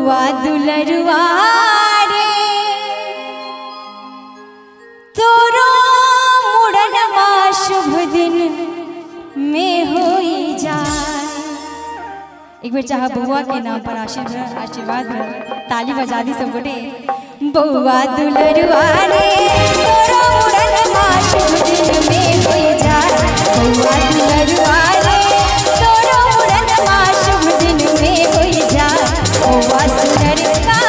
बउआ दुलरुआ रे तोरो मुड़नमा शुभ दिन में होई जाए। एक बार चाह बउआ के नाम पर आशीर्वाद ताली बजा दी सब गोटे। बउआ दुलरुआ रे तोरो मुड़नमा शुभ दिन में होई जाए। बउआ दुलरुआ रे तोरो मुड़नमा शुभ दिन में होई जाए। बउआ सुनर का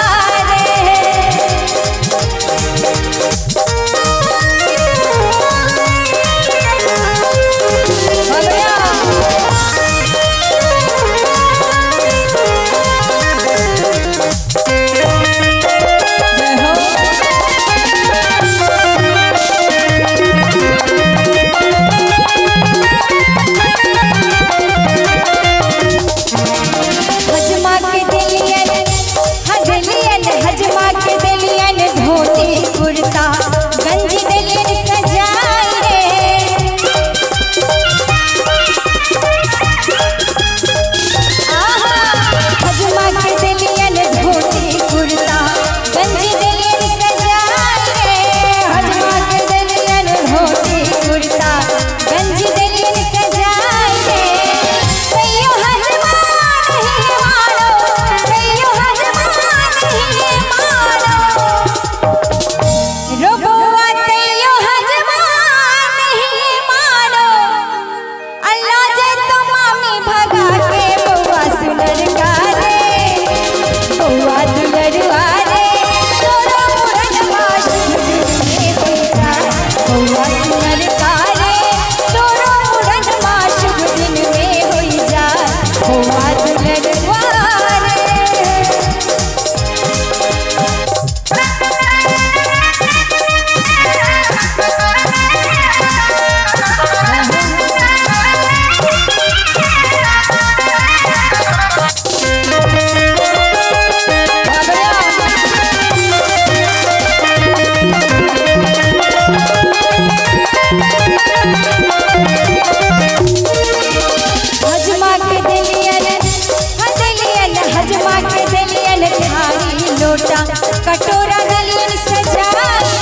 कटोरा गलियन सजा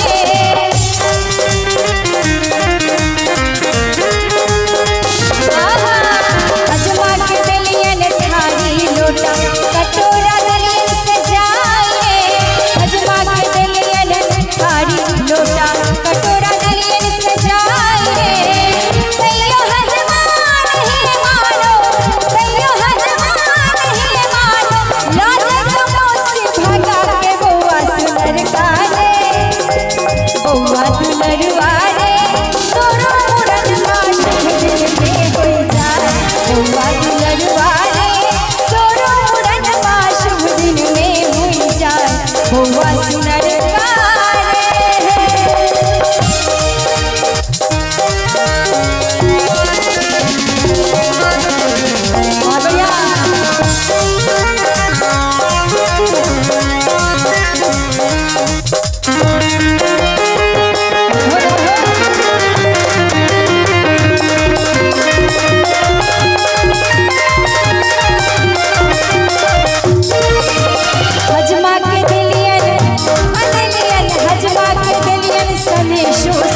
के हजमा के दलियन थारी लोटा कटोरा गलियन सजा के हजमा के दलियन थारी लोटा कटोरा गलियन सजा के तैयो हजमा नहीं मानो तैयो हजमा नहीं मानो लाज कमोसी भागा के बउआ दुलरुआ रे तोरो मुड़नमा शुभ दिन में होई जाए। बउआ दुलरुआ रे तोरो मुड़नमा शुभ दिन में होई जाए। बउआ सुनर का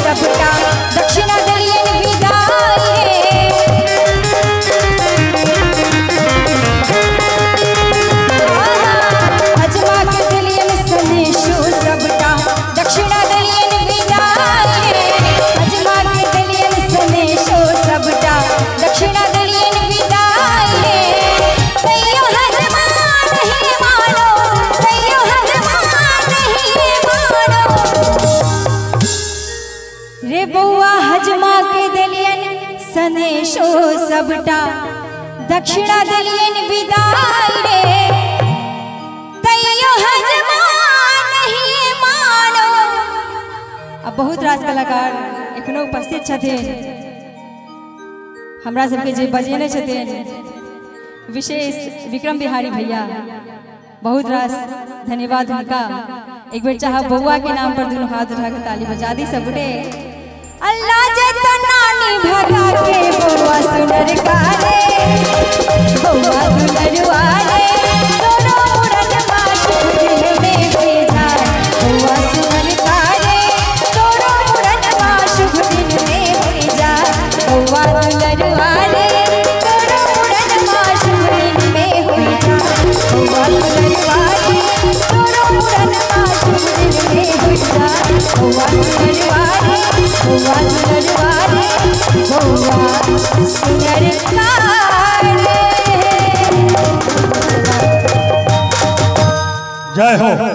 सबटा दक्षिणा दलियन विदाई हजमा के दलियन सनेशो सबटा दक्षिणा दलियन विदाई हजमा के दलियन सनेशो सबटा दक्षिणा दलियन विदाई तैयो हजमा नहीं मानो तैयो हजमा नहीं मानो रे बउआ हजमा के दलियन सनेशो सबटा दक्षिणा दलियन विदाई रे तैयो हजमा नहीं मानो। अब बहुत रास कलाकार एखनो उपस्थित छथिन हमरा सबके जे बजेने छथिन विशेष विक्रम बिहारी भैया बहुत रास धन्यवाद उनका। एक बार चाह बउआ के नाम पर दोनों हाथ उठा के ताली बजा दी सब गोटे। अल्लाह जे तो नानी भगा के बउआ सुनर का रे बउआ दुलरुआ रे तोरो मुड़नमा बउआ दुलरुआ रे तोरो मुड़न मा शुभ दिन में होई जाए बउआ दुलरुआ रे तोरो मुड़न मा शुभ दिन में होई जाए बउआ दुलरुआ रे बउआ दुलरुआ रे बउआ सुनर कारे। जय हो।